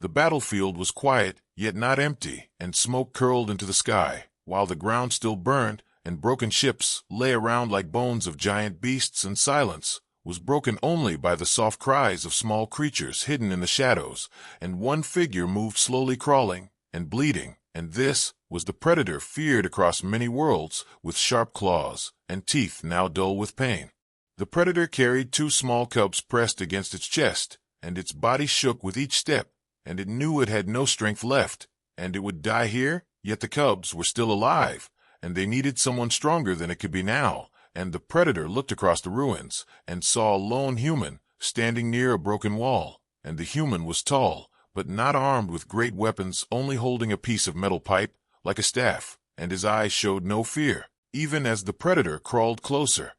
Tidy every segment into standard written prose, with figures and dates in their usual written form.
The battlefield was quiet, yet not empty, and smoke curled into the sky, while the ground still burned, and broken ships lay around like bones of giant beasts, and silence was broken only by the soft cries of small creatures hidden in the shadows, and one figure moved slowly, crawling and bleeding, and this was the predator feared across many worlds, with sharp claws and teeth now dull with pain. The predator carried two small cubs pressed against its chest, and its body shook with each step, and it knew it had no strength left, and it would die here, yet the cubs were still alive, and they needed someone stronger than it could be now. And the predator looked across the ruins, and saw a lone human standing near a broken wall, and the human was tall, but not armed with great weapons, only holding a piece of metal pipe, like a staff, and his eyes showed no fear, even as the predator crawled closer.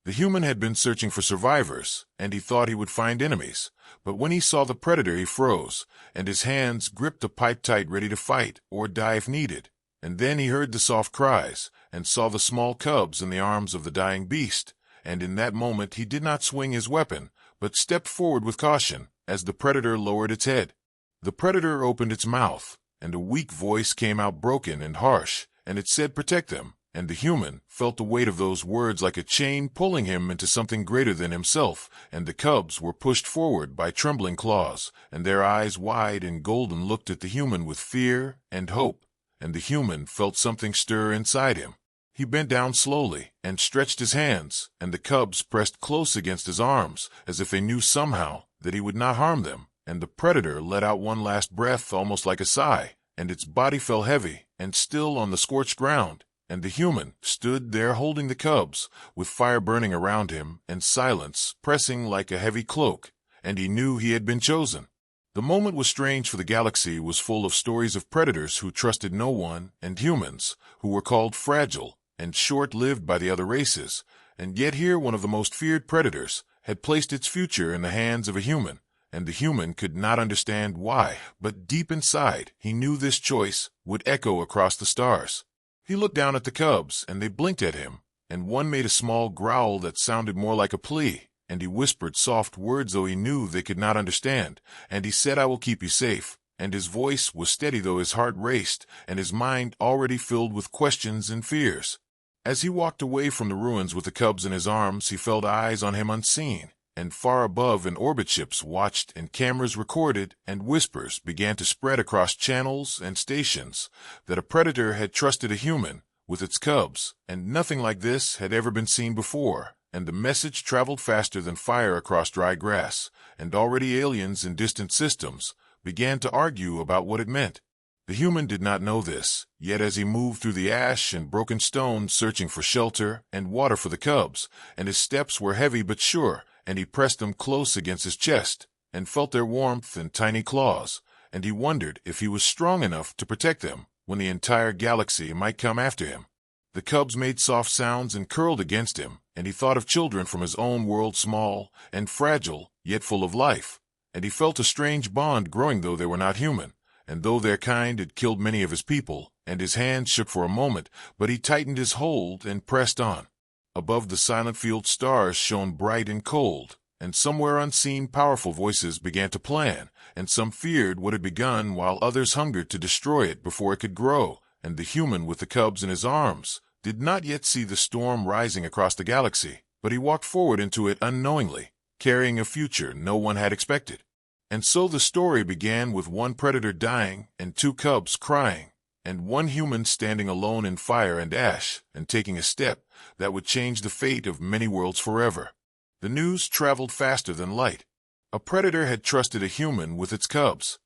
The human had been searching for survivors, and he thought he would find enemies, but when he saw the predator he froze, and his hands gripped the pipe tight, ready to fight or die if needed. And then he heard the soft cries, and saw the small cubs in the arms of the dying beast, and in that moment he did not swing his weapon, but stepped forward with caution, as the predator lowered its head. The predator opened its mouth, and a weak voice came out, broken and harsh, and it said, "Protect them," and the human felt the weight of those words like a chain pulling him into something greater than himself, and the cubs were pushed forward by trembling claws, and their eyes wide and golden looked at the human with fear and hope. And the human felt something stir inside him. He bent down slowly and stretched his hands, and the cubs pressed close against his arms, as if they knew somehow that he would not harm them, and the predator let out one last breath, almost like a sigh, and its body fell heavy and still on the scorched ground, and the human stood there holding the cubs, with fire burning around him and silence pressing like a heavy cloak, and he knew he had been chosen. The moment was strange, for the galaxy was full of stories of predators who trusted no one, and humans who were called fragile and short-lived by the other races, and yet here one of the most feared predators had placed its future in the hands of a human, and the human could not understand why, but deep inside he knew this choice would echo across the stars. He looked down at the cubs, and they blinked at him, and one made a small growl that sounded more like a plea. And he whispered soft words, though he knew they could not understand, and he said, "I will keep you safe," and his voice was steady, though his heart raced, and his mind already filled with questions and fears. As he walked away from the ruins with the cubs in his arms, he felt eyes on him unseen, and far above in orbit ships watched and cameras recorded, and whispers began to spread across channels and stations that a predator had trusted a human with its cubs, and nothing like this had ever been seen before. And the message traveled faster than fire across dry grass, and already aliens in distant systems began to argue about what it meant. The human did not know this, yet as he moved through the ash and broken stones searching for shelter and water for the cubs, and his steps were heavy but sure, and he pressed them close against his chest, and felt their warmth and tiny claws, and he wondered if he was strong enough to protect them when the entire galaxy might come after him. The cubs made soft sounds and curled against him, and he thought of children from his own world, small and fragile, yet full of life, and he felt a strange bond growing, though they were not human, and though their kind had killed many of his people, and his hand shook for a moment, but he tightened his hold and pressed on. Above the silent field, stars shone bright and cold, and somewhere unseen powerful voices began to plan, and some feared what had begun, while others hungered to destroy it before it could grow. And the human with the cubs in his arms did not yet see the storm rising across the galaxy, but he walked forward into it unknowingly, carrying a future no one had expected. And so the story began with one predator dying, and two cubs crying, and one human standing alone in fire and ash, and taking a step that would change the fate of many worlds forever. The news traveled faster than light. A predator had trusted a human with its cubs.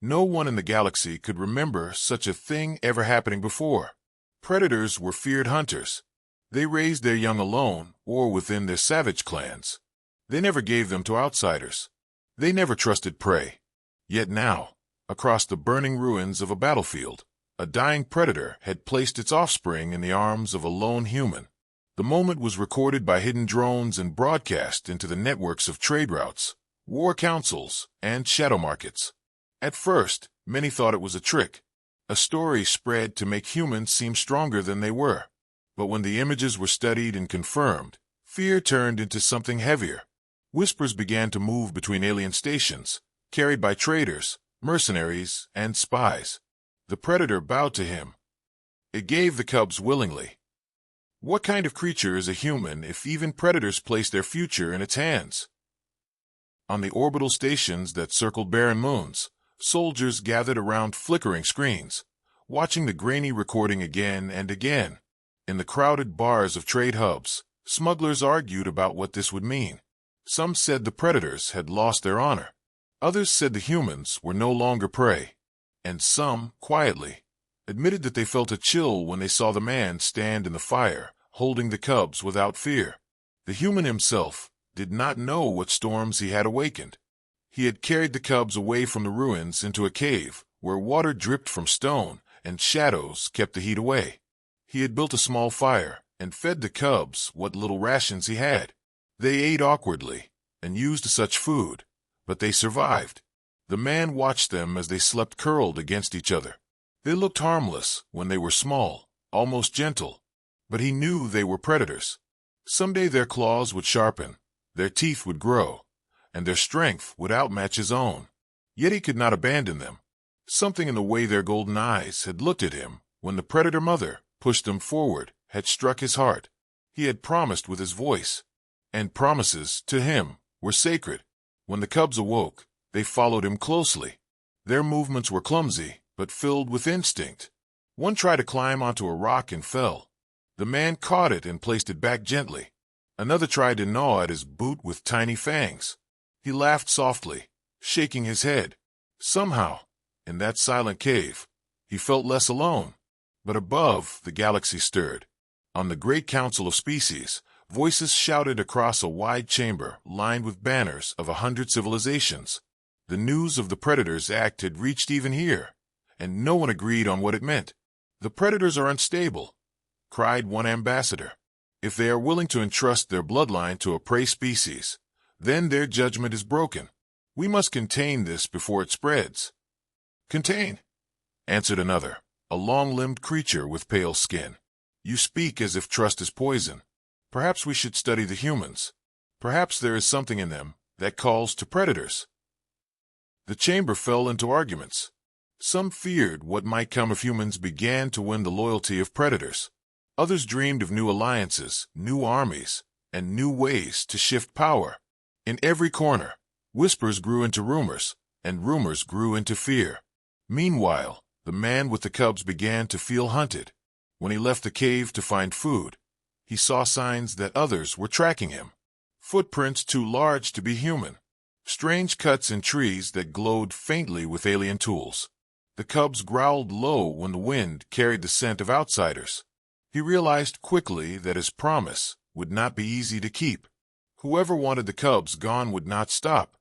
No one in the galaxy could remember such a thing ever happening before. Predators were feared hunters. They raised their young alone or within their savage clans. They never gave them to outsiders. They never trusted prey. Yet now, across the burning ruins of a battlefield, a dying predator had placed its offspring in the arms of a lone human. The moment was recorded by hidden drones and broadcast into the networks of trade routes, war councils, and shadow markets. At first, many thought it was a trick. A story spread to make humans seem stronger than they were. But when the images were studied and confirmed, fear turned into something heavier. Whispers began to move between alien stations, carried by traders, mercenaries, and spies. The predator bowed to him. It gave the cubs willingly. What kind of creature is a human if even predators place their future in its hands? On the orbital stations that circled barren moons, soldiers gathered around flickering screens, watching the grainy recording again and again. In the crowded bars of trade hubs, smugglers argued about what this would mean. Some said the predators had lost their honor. Others said the humans were no longer prey. And some, quietly, admitted that they felt a chill when they saw the man stand in the fire, holding the cubs without fear. The human himself did not know what storms he had awakened. He had carried the cubs away from the ruins into a cave, where water dripped from stone and shadows kept the heat away. He had built a small fire and fed the cubs what little rations he had. They ate awkwardly and used such food, but they survived. The man watched them as they slept curled against each other. They looked harmless when they were small, almost gentle, but he knew they were predators. Someday their claws would sharpen, their teeth would grow, and their strength would outmatch his own. Yet he could not abandon them. Something in the way their golden eyes had looked at him when the predator mother pushed them forward had struck his heart. He had promised with his voice, and promises, to him, were sacred. When the cubs awoke, they followed him closely. Their movements were clumsy, but filled with instinct. One tried to climb onto a rock and fell. The man caught it and placed it back gently. Another tried to gnaw at his boot with tiny fangs. He laughed softly, shaking his head. Somehow, in that silent cave, he felt less alone. But above, the galaxy stirred. On the great council of species, voices shouted across a wide chamber lined with banners of 100 civilizations. The news of the predators' act had reached even here, and no one agreed on what it meant. "The predators are unstable," cried one ambassador. "If they are willing to entrust their bloodline to a prey species, then their judgment is broken. We must contain this before it spreads." "Contain," answered another, a long-limbed creature with pale skin. "You speak as if trust is poison. Perhaps we should study the humans. Perhaps there is something in them that calls to predators." The chamber fell into arguments. Some feared what might come if humans began to win the loyalty of predators. Others dreamed of new alliances, new armies, and new ways to shift power. In every corner, whispers grew into rumors, and rumors grew into fear. Meanwhile, the man with the cubs began to feel hunted. When he left the cave to find food, he saw signs that others were tracking him. Footprints too large to be human. Strange cuts in trees that glowed faintly with alien tools. The cubs growled low when the wind carried the scent of outsiders. He realized quickly that his promise would not be easy to keep. Whoever wanted the cubs gone would not stop.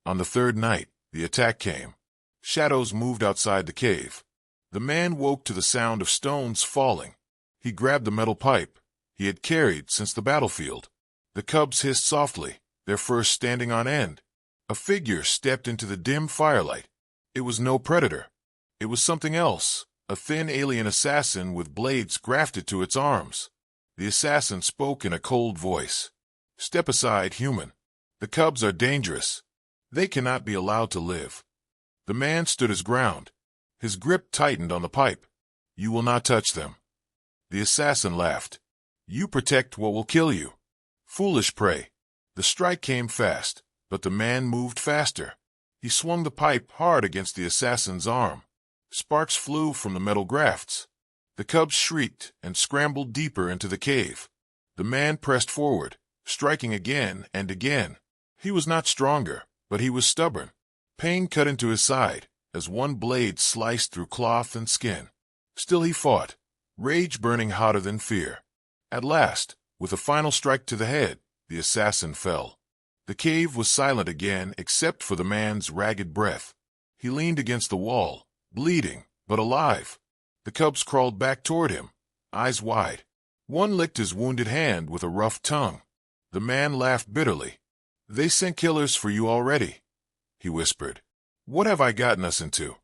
On the third night, the attack came. Shadows moved outside the cave. The man woke to the sound of stones falling. He grabbed the metal pipe he had carried since the battlefield. The cubs hissed softly, their fur standing on end. A figure stepped into the dim firelight. It was no predator. It was something else, a thin alien assassin with blades grafted to its arms. The assassin spoke in a cold voice. "Step aside, human. The cubs are dangerous. They cannot be allowed to live." The man stood his ground. His grip tightened on the pipe. "You will not touch them." The assassin laughed. "You protect what will kill you. Foolish prey." The strike came fast, but the man moved faster. He swung the pipe hard against the assassin's arm. Sparks flew from the metal grafts. The cubs shrieked and scrambled deeper into the cave. The man pressed forward, striking again and again. He was not stronger, but he was stubborn. Pain cut into his side as one blade sliced through cloth and skin. Still he fought, rage burning hotter than fear. At last, with a final strike to the head, the assassin fell. The cave was silent again except for the man's ragged breath. He leaned against the wall, bleeding, but alive. The cubs crawled back toward him, eyes wide. One licked his wounded hand with a rough tongue. The man laughed bitterly. "They sent killers for you already," he whispered. "What have I gotten us into?"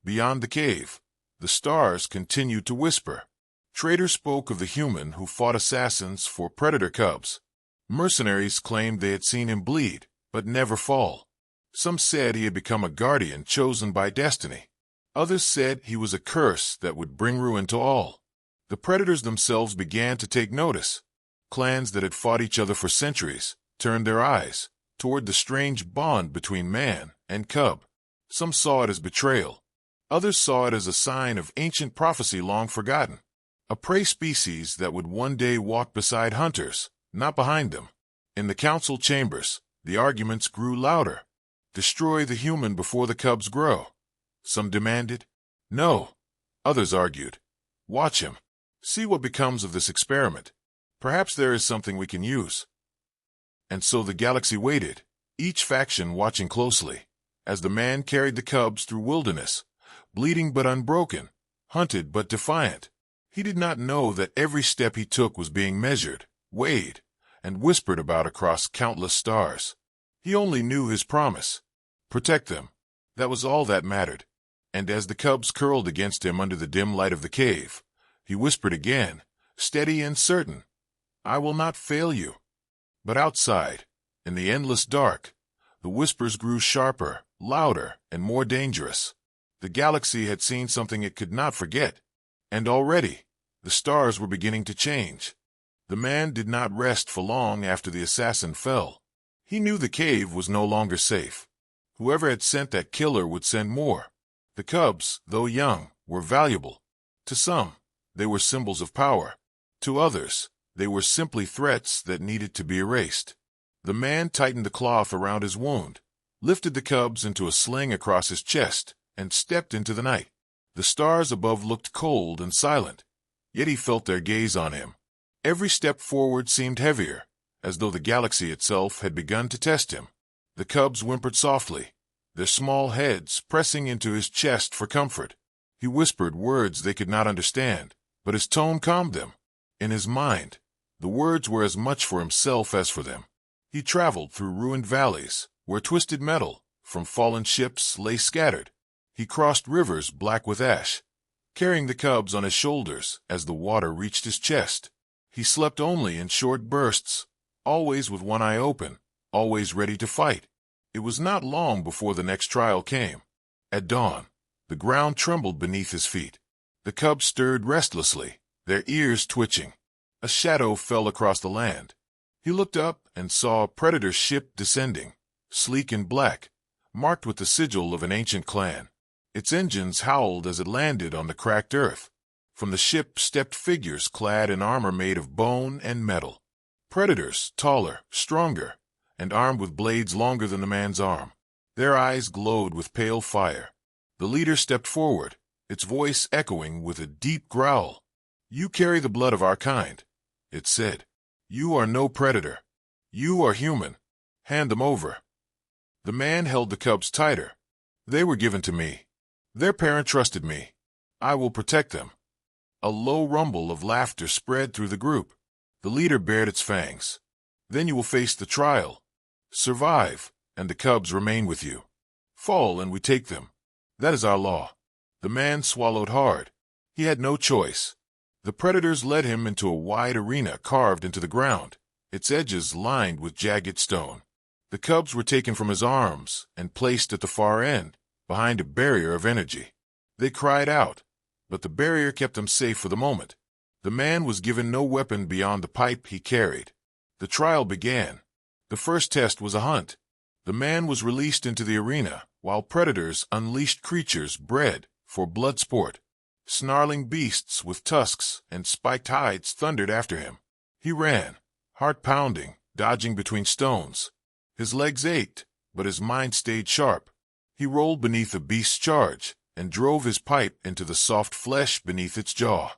Beyond the cave, the stars continued to whisper. Traders spoke of the human who fought assassins for predator cubs. Mercenaries claimed they had seen him bleed, but never fall. Some said he had become a guardian chosen by destiny. Others said he was a curse that would bring ruin to all. The predators themselves began to take notice. Clans that had fought each other for centuries turned their eyes toward the strange bond between man and cub. Some saw it as betrayal. Others saw it as a sign of ancient prophecy long forgotten. A prey species that would one day walk beside hunters, not behind them. In the council chambers, the arguments grew louder. Destroy the human before the cubs grow. Some demanded, no. Others argued, watch him. See what becomes of this experiment. Perhaps there is something we can use. And so the galaxy waited, each faction watching closely, as the man carried the cubs through wilderness, bleeding but unbroken, hunted but defiant. He did not know that every step he took was being measured, weighed, and whispered about across countless stars. He only knew his promise. Protect them. That was all that mattered. And as the cubs curled against him under the dim light of the cave, he whispered again, steady and certain, I will not fail you. But outside, in the endless dark, the whispers grew sharper, louder, and more dangerous. The galaxy had seen something it could not forget. And already, the stars were beginning to change. The man did not rest for long after the assassin fell. He knew the cave was no longer safe. Whoever had sent that killer would send more. The cubs, though young, were valuable. To some, they were symbols of power. To others, they were simply threats that needed to be erased. The man tightened the cloth around his wound, lifted the cubs into a sling across his chest, and stepped into the night. The stars above looked cold and silent, yet he felt their gaze on him. Every step forward seemed heavier, as though the galaxy itself had begun to test him. The cubs whimpered softly, their small heads pressing into his chest for comfort. He whispered words they could not understand, but his tone calmed them. In his mind, the words were as much for himself as for them. He traveled through ruined valleys, where twisted metal from fallen ships lay scattered. He crossed rivers black with ash, carrying the cubs on his shoulders as the water reached his chest. He slept only in short bursts, always with one eye open, always ready to fight. It was not long before the next trial came. At dawn, the ground trembled beneath his feet. The cubs stirred restlessly, their ears twitching. A shadow fell across the land. He looked up and saw a predator ship descending, sleek and black, marked with the sigil of an ancient clan. Its engines howled as it landed on the cracked earth. From the ship stepped figures clad in armor made of bone and metal. Predators, taller, stronger, and armed with blades longer than the man's arm. Their eyes glowed with pale fire. The leader stepped forward, its voice echoing with a deep growl. You carry the blood of our kind, it said. You are no predator. You are human. Hand them over. The man held the cubs tighter. They were given to me. Their parent trusted me. I will protect them. A low rumble of laughter spread through the group. The leader bared its fangs. Then you will face the trial. Survive, and the cubs remain with you. Fall, and we take them. That is our law. The man swallowed hard. He had no choice. The predators led him into a wide arena carved into the ground, its edges lined with jagged stone. The cubs were taken from his arms and placed at the far end, behind a barrier of energy. They cried out, but the barrier kept them safe for the moment. The man was given no weapon beyond the pipe he carried. The trial began. The first test was a hunt. The man was released into the arena, while predators unleashed creatures bred for blood sport. Snarling beasts with tusks and spiked hides thundered after him. He ran, heart pounding, dodging between stones. His legs ached, but his mind stayed sharp. He rolled beneath a beast's charge and drove his pipe into the soft flesh beneath its jaw.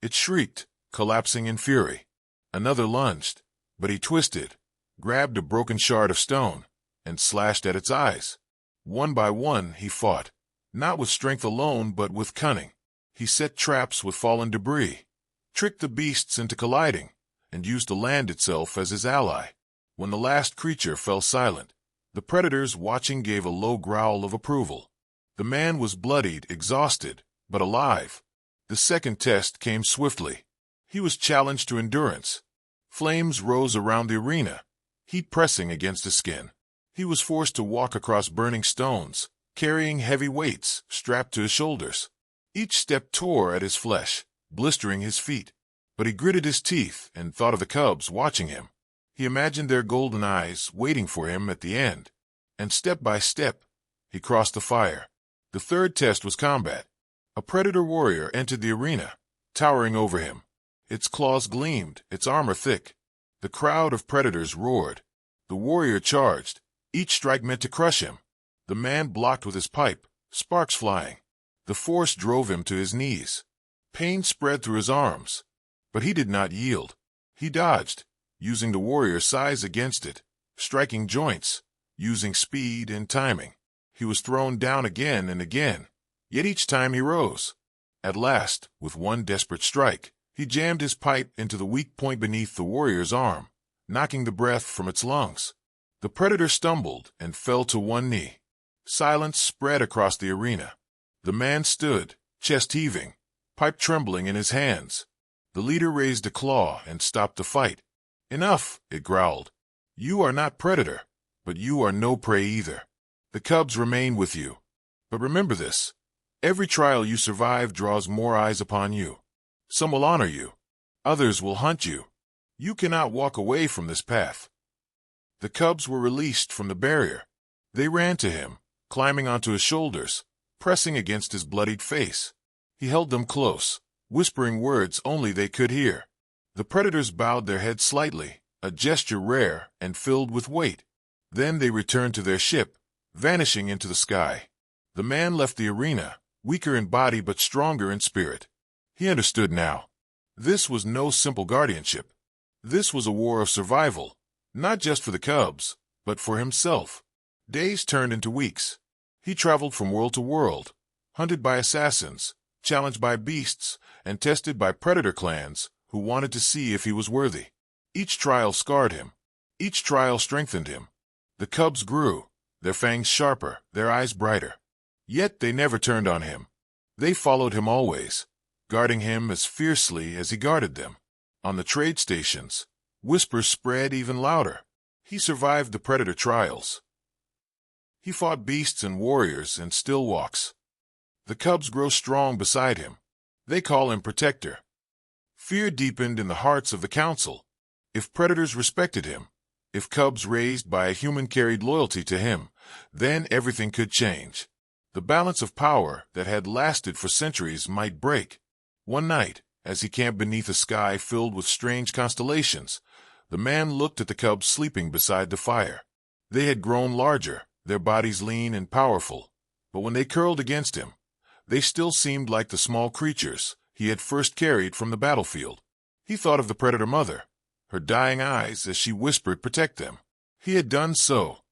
It shrieked, collapsing in fury. Another lunged, but he twisted, grabbed a broken shard of stone, and slashed at its eyes. One by one he fought, not with strength alone but with cunning. He set traps with fallen debris, tricked the beasts into colliding, and used the land itself as his ally. When the last creature fell silent, the predators watching gave a low growl of approval. The man was bloodied, exhausted, but alive. The second test came swiftly. He was challenged to endurance. Flames rose around the arena, heat pressing against his skin. He was forced to walk across burning stones, carrying heavy weights strapped to his shoulders. Each step tore at his flesh, blistering his feet. But he gritted his teeth and thought of the cubs watching him. He imagined their golden eyes waiting for him at the end. And step by step, he crossed the fire. The third test was combat. A predator warrior entered the arena, towering over him. Its claws gleamed, its armor thick. The crowd of predators roared. The warrior charged, each strike meant to crush him. The man blocked with his pipe, sparks flying. The force drove him to his knees. Pain spread through his arms. But he did not yield. He dodged, using the warrior's size against it, striking joints, using speed and timing. He was thrown down again and again, yet each time he rose. At last, with one desperate strike, he jammed his pipe into the weak point beneath the warrior's arm, knocking the breath from its lungs. The predator stumbled and fell to one knee. Silence spread across the arena. The man stood, chest heaving, pipe trembling in his hands. The leader raised a claw and stopped the fight. "Enough," it growled. "You are not predator, but you are no prey either. The cubs remain with you. But remember this. Every trial you survive draws more eyes upon you. Some will honor you. Others will hunt you. You cannot walk away from this path." The cubs were released from the barrier. They ran to him, climbing onto his shoulders, pressing against his bloodied face. He held them close, whispering words only they could hear. The predators bowed their heads slightly, a gesture rare and filled with weight. Then they returned to their ship, vanishing into the sky. The man left the arena, weaker in body but stronger in spirit. He understood now. This was no simple guardianship. This was a war of survival, not just for the cubs, but for himself. Days turned into weeks. He traveled from world to world, hunted by assassins, challenged by beasts, and tested by predator clans who wanted to see if he was worthy. Each trial scarred him. Each trial strengthened him. The cubs grew, their fangs sharper, their eyes brighter. Yet they never turned on him. They followed him always, guarding him as fiercely as he guarded them. On the trade stations, whispers spread even louder. He survived the predator trials. He fought beasts and warriors and still walks. The cubs grow strong beside him. They call him protector. Fear deepened in the hearts of the council. If predators respected him, if cubs raised by a human carried loyalty to him, then everything could change. The balance of power that had lasted for centuries might break. One night, as he camped beneath a sky filled with strange constellations, the man looked at the cubs sleeping beside the fire. They had grown larger, their bodies lean and powerful, but when they curled against him, they still seemed like the small creatures he had first carried from the battlefield. He thought of the predator mother, her dying eyes as she whispered, "Protect them." He had done so,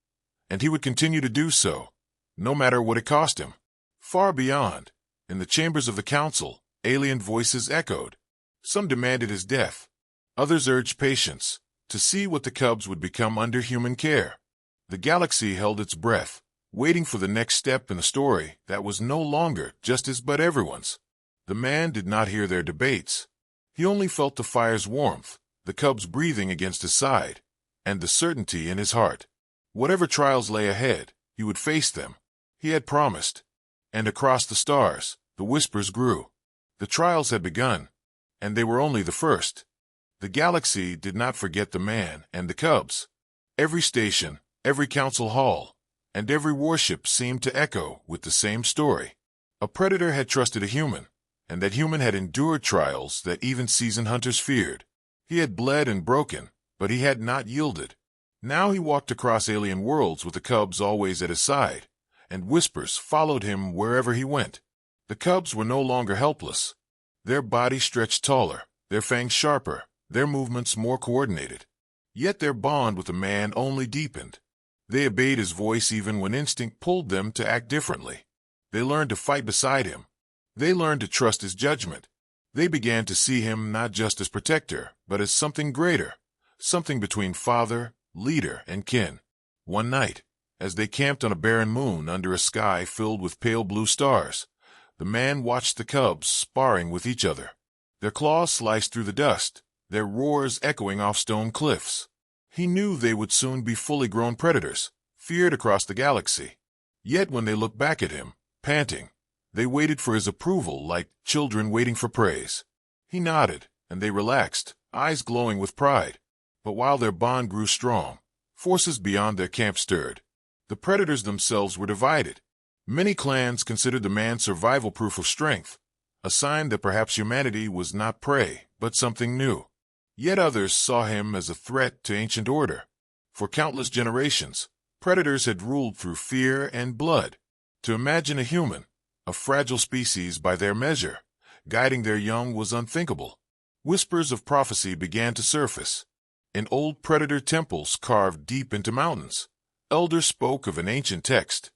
and he would continue to do so, no matter what it cost him. Far beyond, in the chambers of the council, alien voices echoed. Some demanded his death. Others urged patience, to see what the cubs would become under human care. The galaxy held its breath, waiting for the next step in a story that was no longer just his but everyone's. The man did not hear their debates. He only felt the fire's warmth, the cubs breathing against his side, and the certainty in his heart. Whatever trials lay ahead, he would face them. He had promised. And across the stars, the whispers grew. The trials had begun, and they were only the first. The galaxy did not forget the man and the cubs. Every station, every council hall, and every warship seemed to echo with the same story. A predator had trusted a human, and that human had endured trials that even seasoned hunters feared. He had bled and broken, but he had not yielded. Now he walked across alien worlds with the cubs always at his side, and whispers followed him wherever he went. The cubs were no longer helpless. Their bodies stretched taller, their fangs sharper, their movements more coordinated. Yet their bond with the man only deepened. They obeyed his voice even when instinct pulled them to act differently. They learned to fight beside him. They learned to trust his judgment. They began to see him not just as protector, but as something greater, something between father, leader, and kin. One night, as they camped on a barren moon under a sky filled with pale blue stars, the man watched the cubs sparring with each other. Their claws sliced through the dust, their roars echoing off stone cliffs. He knew they would soon be fully grown predators, feared across the galaxy. Yet when they looked back at him, panting, they waited for his approval like children waiting for praise. He nodded, and they relaxed, eyes glowing with pride. But while their bond grew strong, forces beyond their camp stirred. The predators themselves were divided. Many clans considered the man survival proof of strength, a sign that perhaps humanity was not prey, but something new. Yet others saw him as a threat to ancient order. For countless generations, predators had ruled through fear and blood. To imagine a human, a fragile species by their measure, guiding their young was unthinkable. Whispers of prophecy began to surface. In old predator temples carved deep into mountains, elders spoke of an ancient text.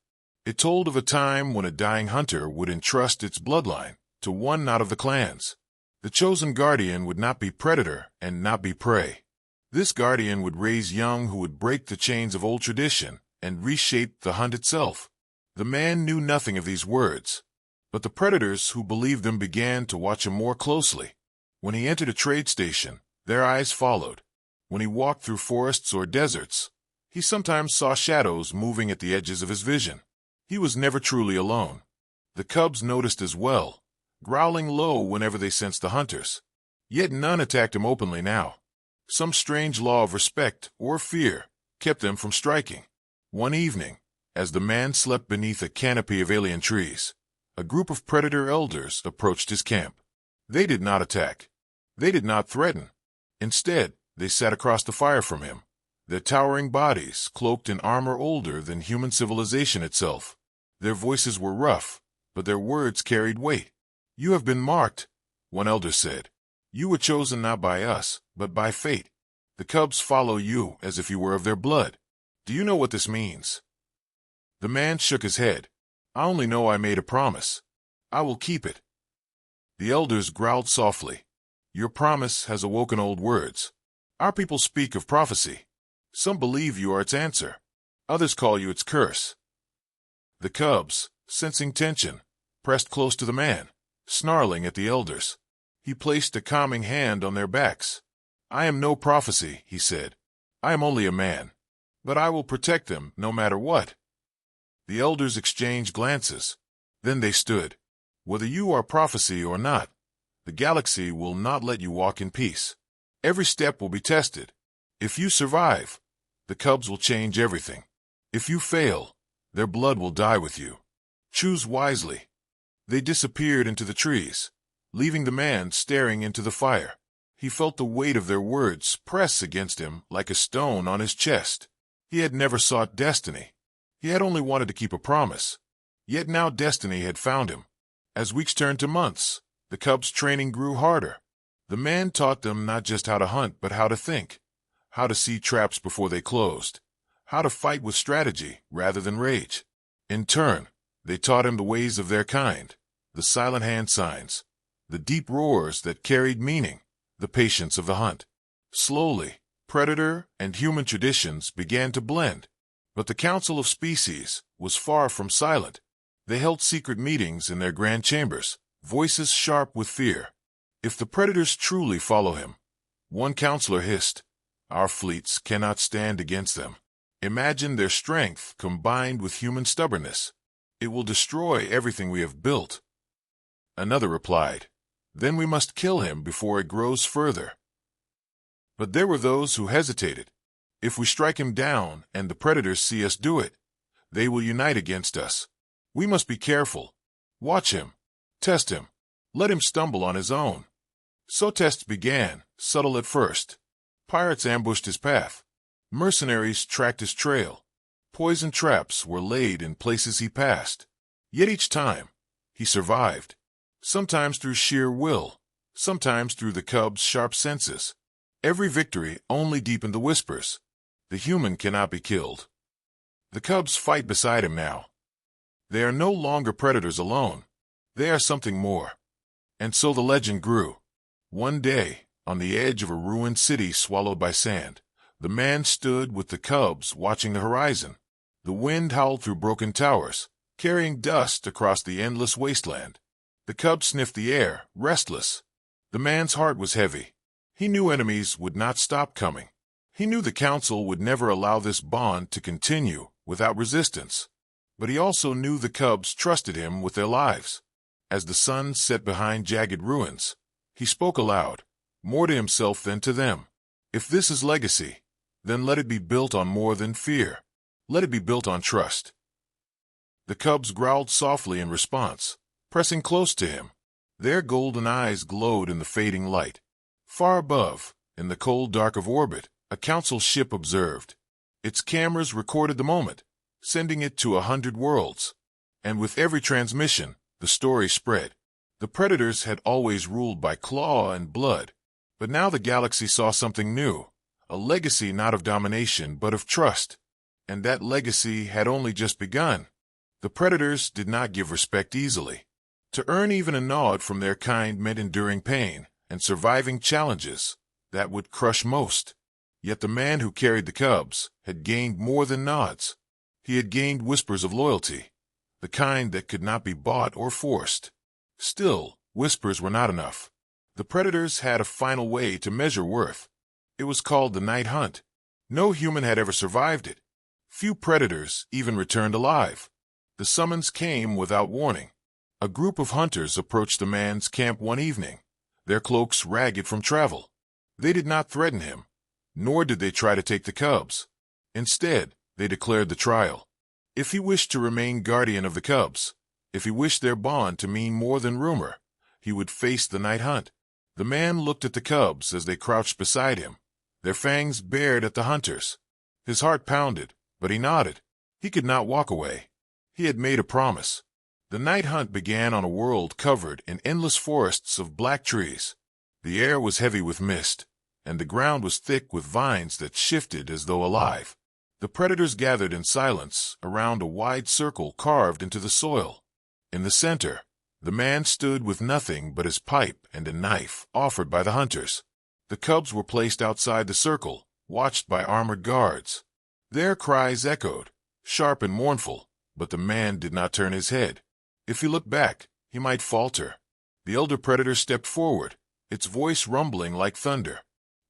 It told of a time when a dying hunter would entrust its bloodline to one not of the clans. The chosen guardian would not be predator and not be prey. This guardian would raise young who would break the chains of old tradition and reshape the hunt itself. The man knew nothing of these words, but the predators who believed them began to watch him more closely. When he entered a trade station, their eyes followed. When he walked through forests or deserts, he sometimes saw shadows moving at the edges of his vision. He was never truly alone. The cubs noticed as well, growling low whenever they sensed the hunters. Yet none attacked him openly now. Some strange law of respect or fear kept them from striking. One evening, as the man slept beneath a canopy of alien trees, a group of predator elders approached his camp. They did not attack. They did not threaten. Instead, they sat across the fire from him, their towering bodies cloaked in armor older than human civilization itself. Their voices were rough, but their words carried weight. "You have been marked," one elder said. "You were chosen not by us, but by fate. The cubs follow you as if you were of their blood. Do you know what this means?" The man shook his head. "I only know I made a promise. I will keep it." The elders growled softly. "Your promise has awoken old words. Our people speak of prophecy. Some believe you are its answer. Others call you its curse." The cubs, sensing tension, pressed close to the man, snarling at the elders. He placed a calming hand on their backs. "I am no prophecy," he said. "I am only a man. But I will protect them no matter what." The elders exchanged glances. Then they stood. "Whether you are prophecy or not, the galaxy will not let you walk in peace. Every step will be tested. If you survive, the cubs will change everything. If you fail, their blood will die with you. Choose wisely." They disappeared into the trees, leaving the man staring into the fire. He felt the weight of their words press against him like a stone on his chest. He had never sought destiny. He had only wanted to keep a promise. Yet now destiny had found him. As weeks turned to months, the cubs' training grew harder. The man taught them not just how to hunt, but how to think, how to see traps before they closed, how to fight with strategy rather than rage. In turn, they taught him the ways of their kind, the silent hand signs, the deep roars that carried meaning, the patience of the hunt. Slowly, predator and human traditions began to blend, but the Council of Species was far from silent. They held secret meetings in their grand chambers, voices sharp with fear. "If the predators truly follow him," one counselor hissed, "our fleets cannot stand against them. Imagine their strength combined with human stubbornness. It will destroy everything we have built." Another replied, "Then we must kill him before it grows further." But there were those who hesitated. "If we strike him down and the predators see us do it, they will unite against us. We must be careful. Watch him. Test him. Let him stumble on his own." So tests began, subtle at first. Pirates ambushed his path. Mercenaries tracked his trail. Poison traps were laid in places he passed. Yet each time, he survived. Sometimes through sheer will, sometimes through the cub's sharp senses. Every victory only deepened the whispers. The human cannot be killed. The cubs fight beside him now. They are no longer predators alone. They are something more. And so the legend grew. One day, on the edge of a ruined city swallowed by sand, the man stood with the cubs watching the horizon. The wind howled through broken towers, carrying dust across the endless wasteland. The cubs sniffed the air, restless. The man's heart was heavy. He knew enemies would not stop coming. He knew the council would never allow this bond to continue without resistance. But he also knew the cubs trusted him with their lives. As the sun set behind jagged ruins, he spoke aloud, more to himself than to them. If this is legacy, then let it be built on more than fear. Let it be built on trust. The cubs growled softly in response, pressing close to him. Their golden eyes glowed in the fading light. Far above, in the cold dark of orbit, a council ship observed. Its cameras recorded the moment, sending it to 100 worlds. And with every transmission, the story spread. The predators had always ruled by claw and blood, but now the galaxy saw something new, a legacy not of domination but of trust. And that legacy had only just begun. The predators did not give respect easily. To earn even a nod from their kind meant enduring pain and surviving challenges that would crush most. Yet the man who carried the cubs had gained more than nods. He had gained whispers of loyalty, the kind that could not be bought or forced. Still, whispers were not enough. The predators had a final way to measure worth. It was called the night hunt. No human had ever survived it. Few predators even returned alive. The summons came without warning. A group of hunters approached the man's camp one evening, their cloaks ragged from travel. They did not threaten him, nor did they try to take the cubs. Instead, they declared the trial. If he wished to remain guardian of the cubs, if he wished their bond to mean more than rumor, he would face the night hunt. The man looked at the cubs as they crouched beside him, their fangs bared at the hunters. His heart pounded, but he nodded. He could not walk away. He had made a promise. The night hunt began on a world covered in endless forests of black trees. The air was heavy with mist, and the ground was thick with vines that shifted as though alive. The predators gathered in silence around a wide circle carved into the soil. In the center, the man stood with nothing but his pipe and a knife offered by the hunters. The cubs were placed outside the circle, watched by armored guards. Their cries echoed, sharp and mournful, but the man did not turn his head. If he looked back, he might falter. The elder predator stepped forward, its voice rumbling like thunder.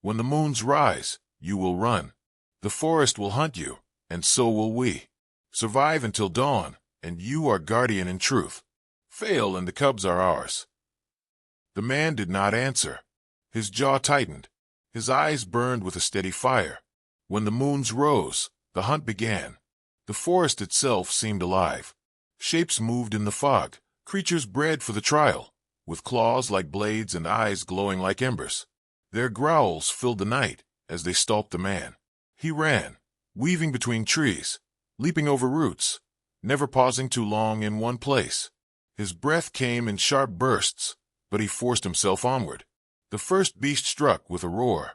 When the moons rise, you will run. The forest will hunt you, and so will we. Survive until dawn, and you are guardian in truth. Fail, and the cubs are ours. The man did not answer. His jaw tightened. His eyes burned with a steady fire. When the moons rose, the hunt began. The forest itself seemed alive. Shapes moved in the fog, creatures bred for the trial, with claws like blades and eyes glowing like embers. Their growls filled the night as they stalked the man. He ran, weaving between trees, leaping over roots, never pausing too long in one place. His breath came in sharp bursts, but he forced himself onward. The first beast struck with a roar.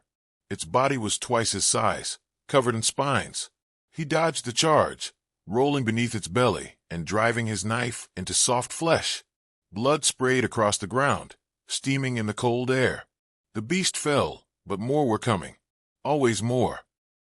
Its body was twice his size, covered in spines. He dodged the charge, rolling beneath its belly and driving his knife into soft flesh. Blood sprayed across the ground, steaming in the cold air. The beast fell, but more were coming. Always more.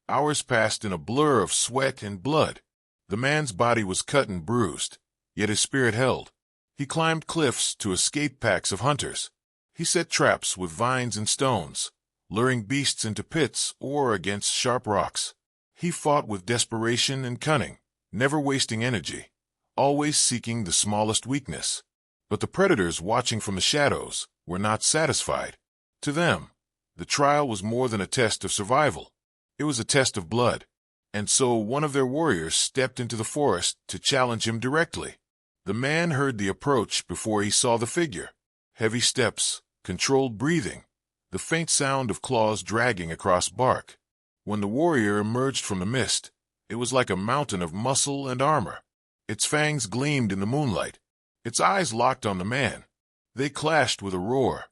Hours passed in a blur of sweat and blood. The man's body was cut and bruised, yet his spirit held. He climbed cliffs to escape packs of hunters. He set traps with vines and stones, luring beasts into pits or against sharp rocks. He fought with desperation and cunning, never wasting energy, always seeking the smallest weakness. But the predators watching from the shadows were not satisfied. To them, the trial was more than a test of survival. It was a test of blood. And so one of their warriors stepped into the forest to challenge him directly. The man heard the approach before he saw the figure. Heavy steps, controlled breathing, the faint sound of claws dragging across bark. When the warrior emerged from the mist, it was like a mountain of muscle and armor. Its fangs gleamed in the moonlight. Its eyes locked on the man. They clashed with a roar.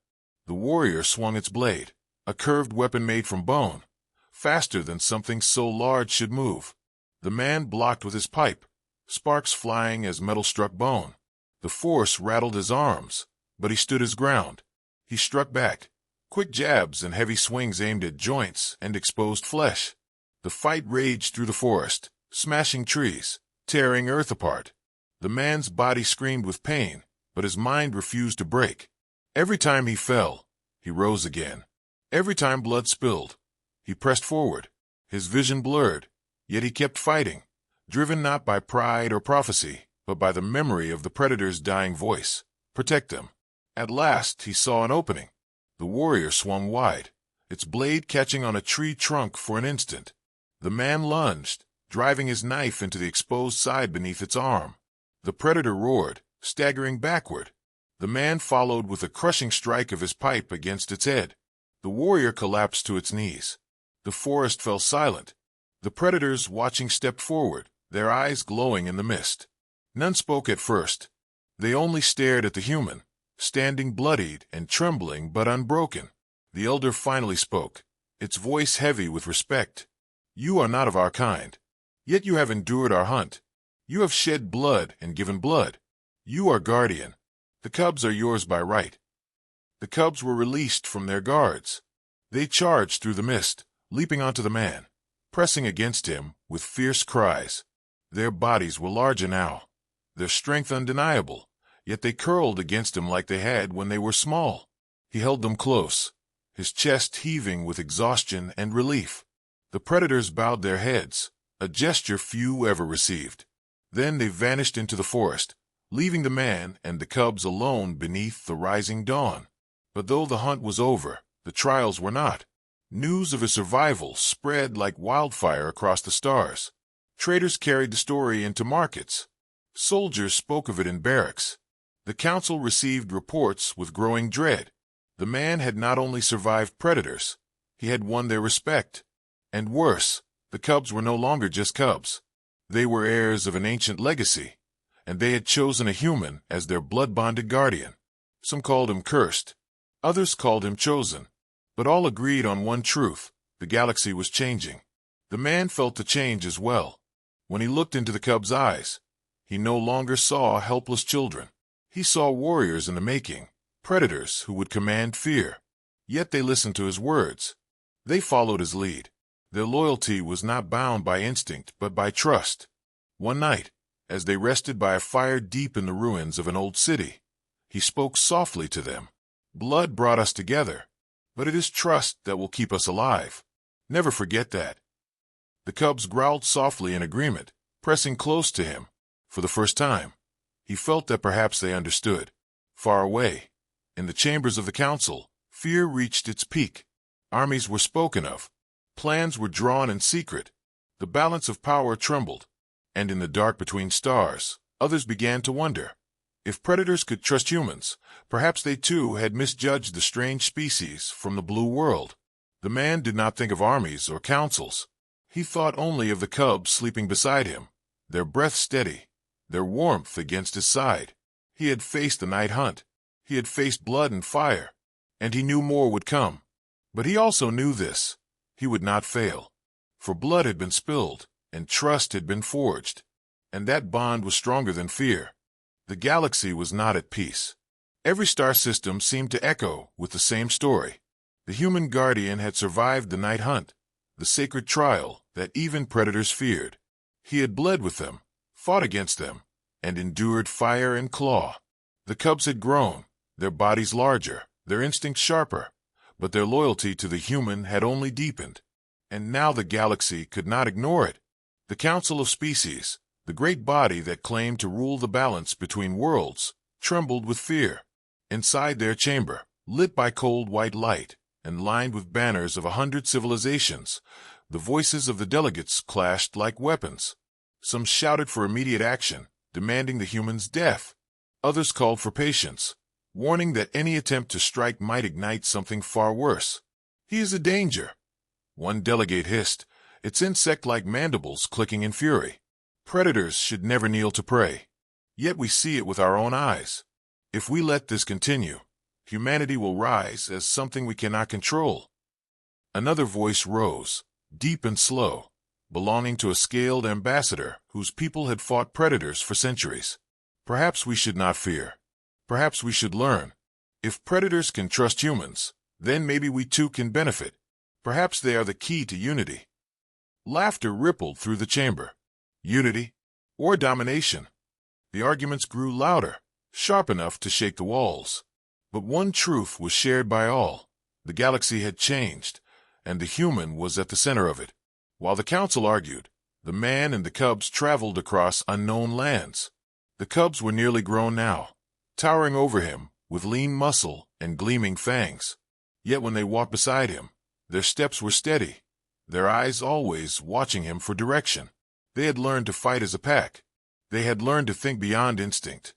The warrior swung its blade, a curved weapon made from bone, faster than something so large should move. The man blocked with his pipe, sparks flying as metal struck bone. The force rattled his arms, but he stood his ground. He struck back, quick jabs and heavy swings aimed at joints and exposed flesh. The fight raged through the forest, smashing trees, tearing earth apart. The man's body screamed with pain, but his mind refused to break. Every time he fell, he rose again. Every time blood spilled, he pressed forward. His vision blurred, yet he kept fighting. driven not by pride or prophecy, but by the memory of the predator's dying voice. Protect them. At last he saw an opening. The warrior swung wide, its blade catching on a tree trunk for an instant. The man lunged, driving his knife into the exposed side beneath its arm. The predator roared, staggering backward. The man followed with a crushing strike of his pipe against its head. The warrior collapsed to its knees. The forest fell silent. The predators, watching, stepped forward, their eyes glowing in the mist. None spoke at first. They only stared at the human, standing bloodied and trembling but unbroken. The elder finally spoke, its voice heavy with respect. "You are not of our kind. Yet you have endured our hunt. You have shed blood and given blood. You are guardian. The cubs are yours by right." The cubs were released from their guards. They charged through the mist, leaping onto the man, pressing against him with fierce cries. Their bodies were larger now, their strength undeniable, yet they curled against him like they had when they were small. He held them close, his chest heaving with exhaustion and relief. The predators bowed their heads, a gesture few ever received. Then they vanished into the forest, leaving the man and the cubs alone beneath the rising dawn. But though the hunt was over, the trials were not. News of his survival spread like wildfire across the stars. Traders carried the story into markets. Soldiers spoke of it in barracks. The council received reports with growing dread. The man had not only survived predators, he had won their respect. And worse, the cubs were no longer just cubs. They were heirs of an ancient legacy, and they had chosen a human as their blood-bonded guardian. Some called him cursed, others called him chosen, but all agreed on one truth: the galaxy was changing. The man felt the change as well. When he looked into the cubs' eyes, he no longer saw helpless children. He saw warriors in the making, predators who would command fear. Yet they listened to his words. They followed his lead. Their loyalty was not bound by instinct, but by trust. One night, as they rested by a fire deep in the ruins of an old city, he spoke softly to them. "Blood brought us together, but it is trust that will keep us alive. Never forget that." The cubs growled softly in agreement, pressing close to him. For the first time, he felt that perhaps they understood. Far away, in the chambers of the council, fear reached its peak. Armies were spoken of. Plans were drawn in secret. The balance of power trembled. And in the dark between stars, others began to wonder. If predators could trust humans, perhaps they too had misjudged the strange species from the blue world. The man did not think of armies or councils. He thought only of the cubs sleeping beside him, their breath steady, their warmth against his side. He had faced the night hunt. He had faced blood and fire, and he knew more would come. But he also knew this: he would not fail. For blood had been spilled, and trust had been forged, and that bond was stronger than fear. The galaxy was not at peace. Every star system seemed to echo with the same story. The human guardian had survived the night hunt, the sacred trial that even predators feared. He had bled with them, fought against them, and endured fire and claw. The cubs had grown, their bodies larger, their instincts sharper, but their loyalty to the human had only deepened. And now the galaxy could not ignore it. The Council of Species, the great body that claimed to rule the balance between worlds, trembled with fear. Inside their chamber, lit by cold white light, and lined with banners of 100 civilizations, the voices of the delegates clashed like weapons. Some shouted for immediate action, demanding the human's death. Others called for patience, warning that any attempt to strike might ignite something far worse. "He is a danger," one delegate hissed, its insect-like mandibles clicking in fury. "Predators should never kneel to prey. Yet we see it with our own eyes. If we let this continue, humanity will rise as something we cannot control." Another voice rose, deep and slow, belonging to a scaled ambassador whose people had fought predators for centuries. "Perhaps we should not fear. Perhaps we should learn. If predators can trust humans, then maybe we too can benefit. Perhaps they are the key to unity." Laughter rippled through the chamber. Unity? Or domination? The arguments grew louder, sharp enough to shake the walls. But one truth was shared by all. The galaxy had changed, and the human was at the center of it. While the council argued, the man and the cubs traveled across unknown lands. The cubs were nearly grown now, towering over him with lean muscle and gleaming fangs. Yet when they walked beside him, their steps were steady, their eyes always watching him for direction. They had learned to fight as a pack. They had learned to think beyond instinct.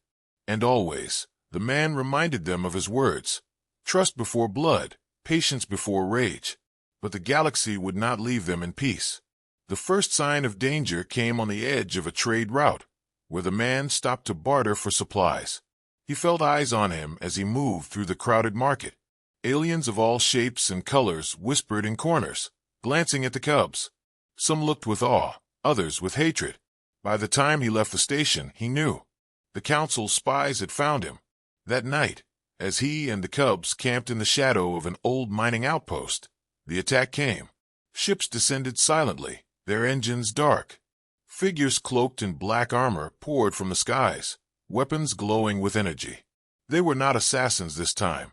And always, the man reminded them of his words: trust before blood, patience before rage. But the galaxy would not leave them in peace. The first sign of danger came on the edge of a trade route, where the man stopped to barter for supplies. He felt eyes on him as he moved through the crowded market. Aliens of all shapes and colors whispered in corners, glancing at the cubs. Some looked with awe, others with hatred. By the time he left the station, he knew. The council's spies had found him. That night, as he and the cubs camped in the shadow of an old mining outpost, the attack came. Ships descended silently, their engines dark. Figures cloaked in black armor poured from the skies, weapons glowing with energy. They were not assassins this time.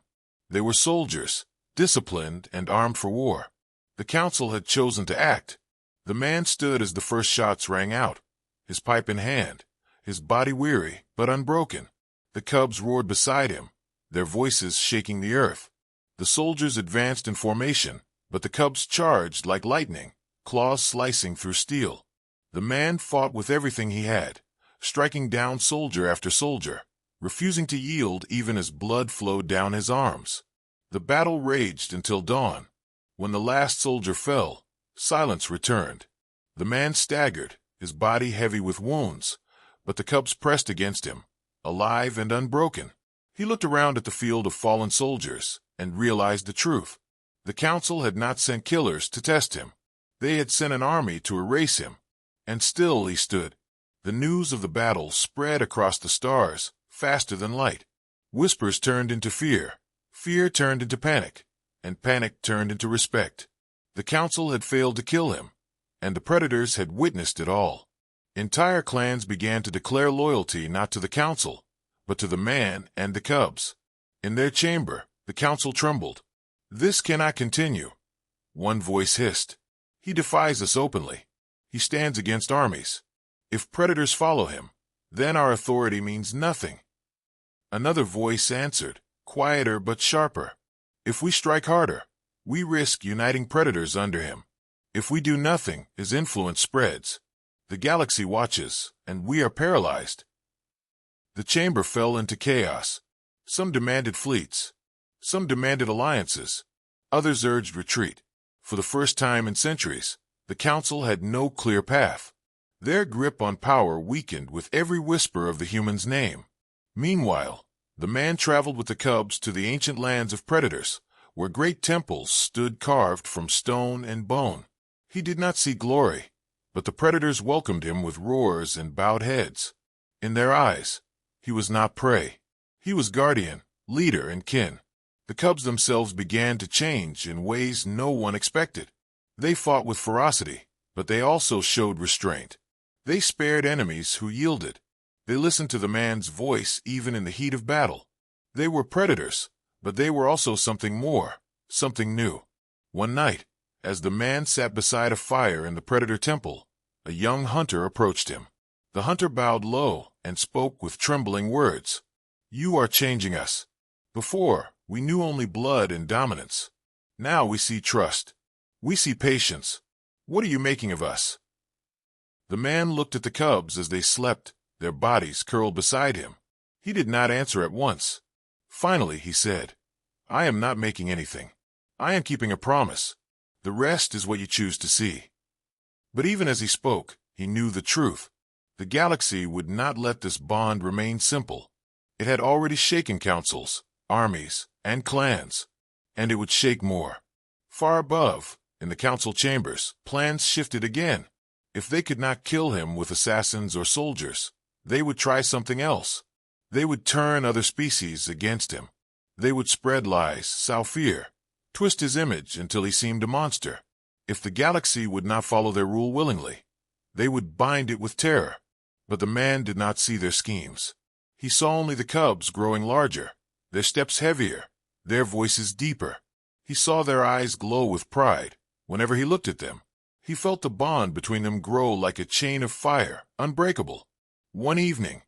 They were soldiers, disciplined and armed for war. The council had chosen to act. The man stood as the first shots rang out, his pipe in hand, his body weary but unbroken. The cubs roared beside him, their voices shaking the earth. The soldiers advanced in formation, but the cubs charged like lightning, claws slicing through steel. The man fought with everything he had, striking down soldier after soldier, refusing to yield even as blood flowed down his arms. The battle raged until dawn. When the last soldier fell, silence returned. The man staggered, his body heavy with wounds, but the cubs pressed against him, alive and unbroken. He looked around at the field of fallen soldiers and realized the truth. The council had not sent killers to test him. They had sent an army to erase him. And still he stood. The news of the battle spread across the stars, faster than light. Whispers turned into fear, fear turned into panic, and panic turned into respect. The council had failed to kill him, and the predators had witnessed it all. Entire clans began to declare loyalty not to the council, but to the man and the cubs. In their chamber, the council trembled. "This cannot continue," one voice hissed. "He defies us openly. He stands against armies. If predators follow him, then our authority means nothing." Another voice answered, quieter but sharper. "If we strike harder, we risk uniting predators under him. If we do nothing, his influence spreads. The galaxy watches, and we are paralyzed." The chamber fell into chaos. Some demanded fleets. Some demanded alliances. Others urged retreat. For the first time in centuries, the council had no clear path. Their grip on power weakened with every whisper of the human's name. Meanwhile, the man traveled with the cubs to the ancient lands of predators, where great temples stood carved from stone and bone. He did not see glory, but the predators welcomed him with roars and bowed heads. In their eyes, he was not prey. He was guardian, leader, and kin. The cubs themselves began to change in ways no one expected. They fought with ferocity, but they also showed restraint. They spared enemies who yielded. They listened to the man's voice even in the heat of battle. They were predators, but they were also something more, something new. One night, as the man sat beside a fire in the predator temple, a young hunter approached him. The hunter bowed low and spoke with trembling words. "You are changing us. Before, we knew only blood and dominance. Now we see trust. We see patience. What are you making of us?" The man looked at the cubs as they slept, their bodies curled beside him. He did not answer at once. Finally, he said, "I am not making anything. I am keeping a promise. The rest is what you choose to see." But even as he spoke, he knew the truth. The galaxy would not let this bond remain simple. It had already shaken councils, armies, and clans, and it would shake more. Far above, in the council chambers, plans shifted again. If they could not kill him with assassins or soldiers, they would try something else. They would turn other species against him. They would spread lies, sow fear, twist his image until he seemed a monster. If the galaxy would not follow their rule willingly, they would bind it with terror. But the man did not see their schemes. He saw only the cubs growing larger, their steps heavier, their voices deeper. He saw their eyes glow with pride whenever he looked at them. He felt the bond between them grow like a chain of fire, unbreakable. One evening,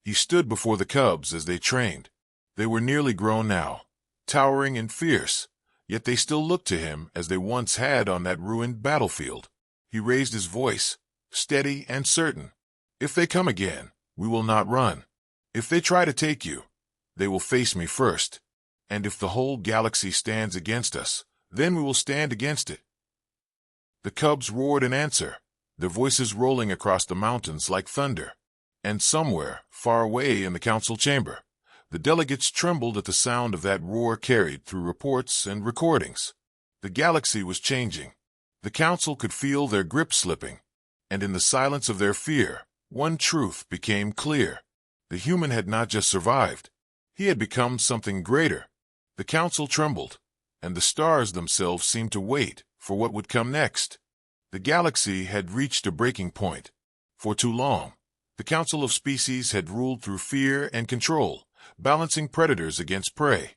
he stood before the cubs as they trained. They were nearly grown now, towering and fierce, yet they still looked to him as they once had on that ruined battlefield. He raised his voice, steady and certain. "If they come again, we will not run. If they try to take you, they will face me first. And if the whole galaxy stands against us, then we will stand against it." The cubs roared in answer, their voices rolling across the mountains like thunder. And somewhere, far away in the council chamber, the delegates trembled at the sound of that roar carried through reports and recordings. The galaxy was changing. The council could feel their grip slipping, and in the silence of their fear, one truth became clear. The human had not just survived. He had become something greater. The council trembled, and the stars themselves seemed to wait for what would come next. The galaxy had reached a breaking point. For too long, the Council of Species had ruled through fear and control, balancing predators against prey,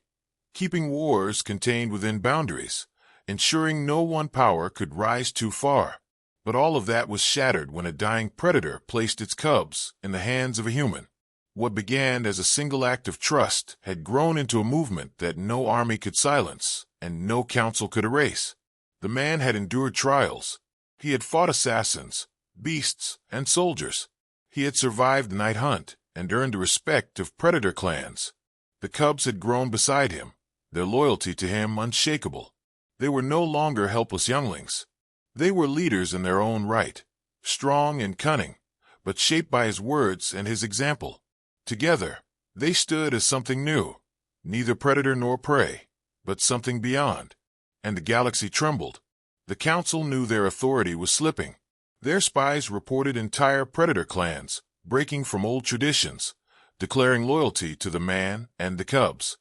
keeping wars contained within boundaries, ensuring no one power could rise too far. But all of that was shattered when a dying predator placed its cubs in the hands of a human. What began as a single act of trust had grown into a movement that no army could silence and no council could erase. The man had endured trials. He had fought assassins, beasts, and soldiers. He had survived the night hunt and earned the respect of predator clans. The cubs had grown beside him, their loyalty to him unshakable. They were no longer helpless younglings. They were leaders in their own right, strong and cunning, but shaped by his words and his example. Together, they stood as something new, neither predator nor prey, but something beyond. And the galaxy trembled. The council knew their authority was slipping. Their spies reported entire predator clans, breaking from old traditions, declaring loyalty to the man and the cubs.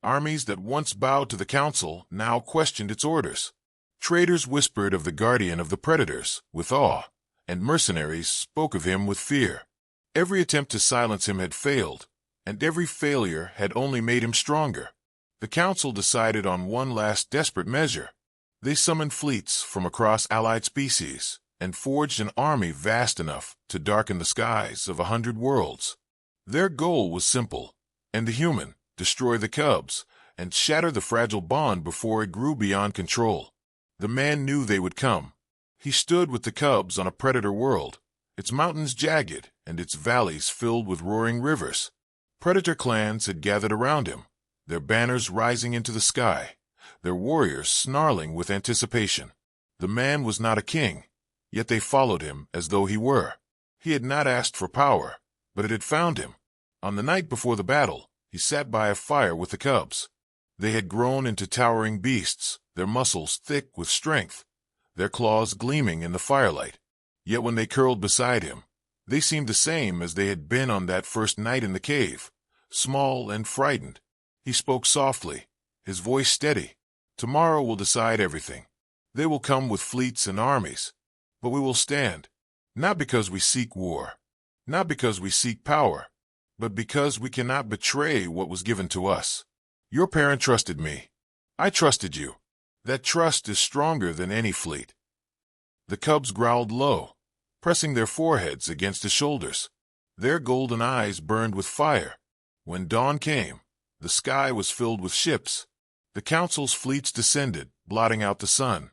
Armies that once bowed to the council now questioned its orders. Traders whispered of the guardian of the predators with awe, and mercenaries spoke of him with fear. Every attempt to silence him had failed, and every failure had only made him stronger. The council decided on one last desperate measure. They summoned fleets from across allied species and forged an army vast enough to darken the skies of 100 worlds. Their goal was simple: end the human, destroy the cubs, and shatter the fragile bond before it grew beyond control. The man knew they would come. He stood with the cubs on a predator world, its mountains jagged and its valleys filled with roaring rivers. Predator clans had gathered around him, their banners rising into the sky, their warriors snarling with anticipation. The man was not a king, yet they followed him as though he were. He had not asked for power, but it had found him. On the night before the battle, he sat by a fire with the cubs. They had grown into towering beasts, their muscles thick with strength, their claws gleaming in the firelight. Yet when they curled beside him, they seemed the same as they had been on that first night in the cave, small and frightened. He spoke softly, his voice steady. "Tomorrow will decide everything. They will come with fleets and armies, but we will stand, not because we seek war, not because we seek power, but because we cannot betray what was given to us. Your parent trusted me. I trusted you. That trust is stronger than any fleet." The cubs growled low, pressing their foreheads against his shoulders. Their golden eyes burned with fire. When dawn came, the sky was filled with ships. The council's fleets descended, blotting out the sun.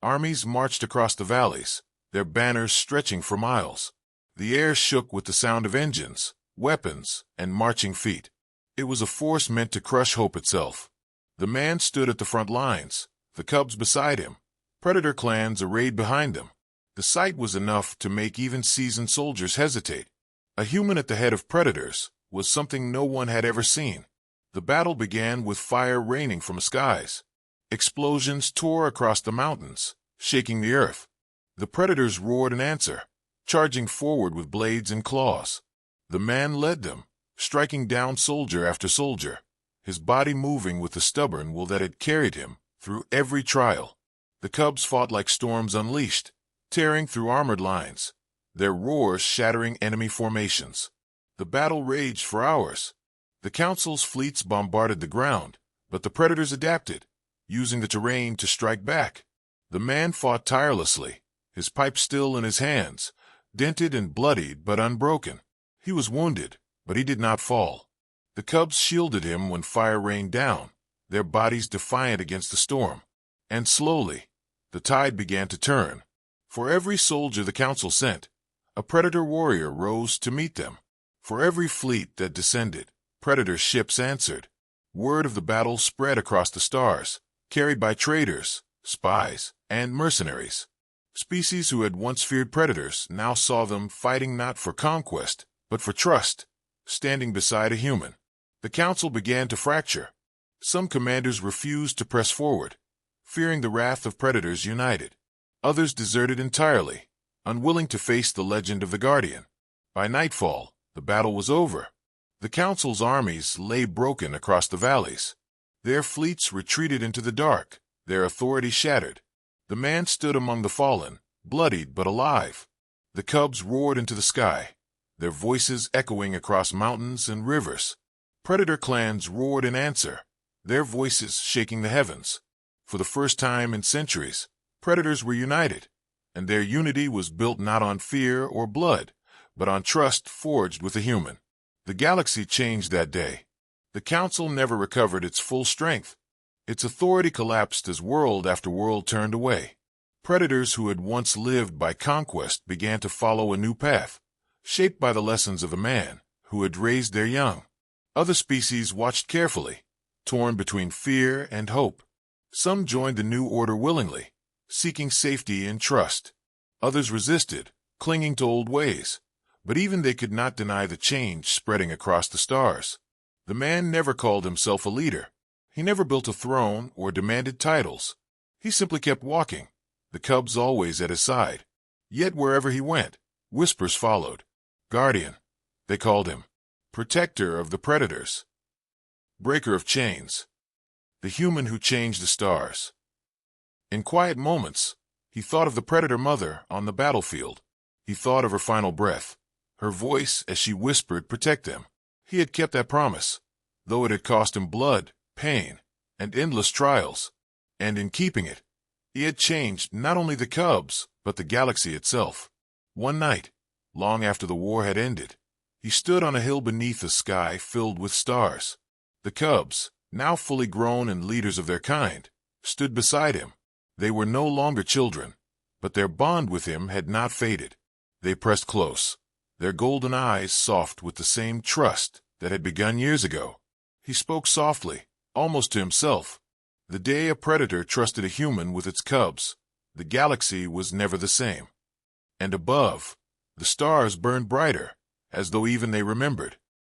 Armies marched across the valleys, their banners stretching for miles. The air shook with the sound of engines, weapons, and marching feet. It was a force meant to crush hope itself. The man stood at the front lines, the cubs beside him, predator clans arrayed behind them. The sight was enough to make even seasoned soldiers hesitate. A human at the head of predators was something no one had ever seen. The battle began with fire raining from the skies. Explosions tore across the mountains, shaking the earth. The predators roared in answer, charging forward with blades and claws. The man led them, striking down soldier after soldier, his body moving with the stubborn will that had carried him through every trial. The cubs fought like storms unleashed, tearing through armored lines, their roars shattering enemy formations. The battle raged for hours. The council's fleets bombarded the ground, but the predators adapted, using the terrain to strike back. The man fought tirelessly, his pipe still in his hands, dented and bloodied but unbroken. He was wounded, but he did not fall. The cubs shielded him when fire rained down, their bodies defiant against the storm. And slowly, the tide began to turn. For every soldier the council sent, a predator warrior rose to meet them. For every fleet that descended, predator ships answered. Word of the battle spread across the stars, carried by traders, spies, and mercenaries. Species who had once feared predators now saw them fighting not for conquest, but for trust, standing beside a human. The council began to fracture. Some commanders refused to press forward, fearing the wrath of predators united. Others deserted entirely, unwilling to face the legend of the Guardian. By nightfall, the battle was over. The council's armies lay broken across the valleys. Their fleets retreated into the dark, their authority shattered. The man stood among the fallen, bloodied but alive. The cubs roared into the sky, their voices echoing across mountains and rivers. Predator clans roared in answer, their voices shaking the heavens. For the first time in centuries, predators were united, and their unity was built not on fear or blood, but on trust forged with a human. The galaxy changed that day. The council never recovered its full strength. Its authority collapsed as world after world turned away. Predators who had once lived by conquest began to follow a new path, shaped by the lessons of a man who had raised their young. Other species watched carefully, torn between fear and hope. Some joined the new order willingly, seeking safety and trust. Others resisted, clinging to old ways. But even they could not deny the change spreading across the stars. The man never called himself a leader. He never built a throne or demanded titles. He simply kept walking, the cubs always at his side. Yet wherever he went, whispers followed. Guardian, they called him. Protector of the predators. Breaker of chains. The human who changed the stars. In quiet moments, he thought of the predator mother on the battlefield. He thought of her final breath, her voice as she whispered, "Protect them." He had kept that promise, though it had cost him blood, pain, and endless trials. And in keeping it, he had changed not only the cubs, but the galaxy itself. One night, long after the war had ended, he stood on a hill beneath a sky filled with stars. The cubs, now fully grown and leaders of their kind, stood beside him. They were no longer children, but their bond with him had not faded. They pressed close, their golden eyes soft with the same trust that had begun years ago. He spoke softly, almost to himself. The day a predator trusted a human with its cubs, the galaxy was never the same. And above, the stars burned brighter, as though even they remembered.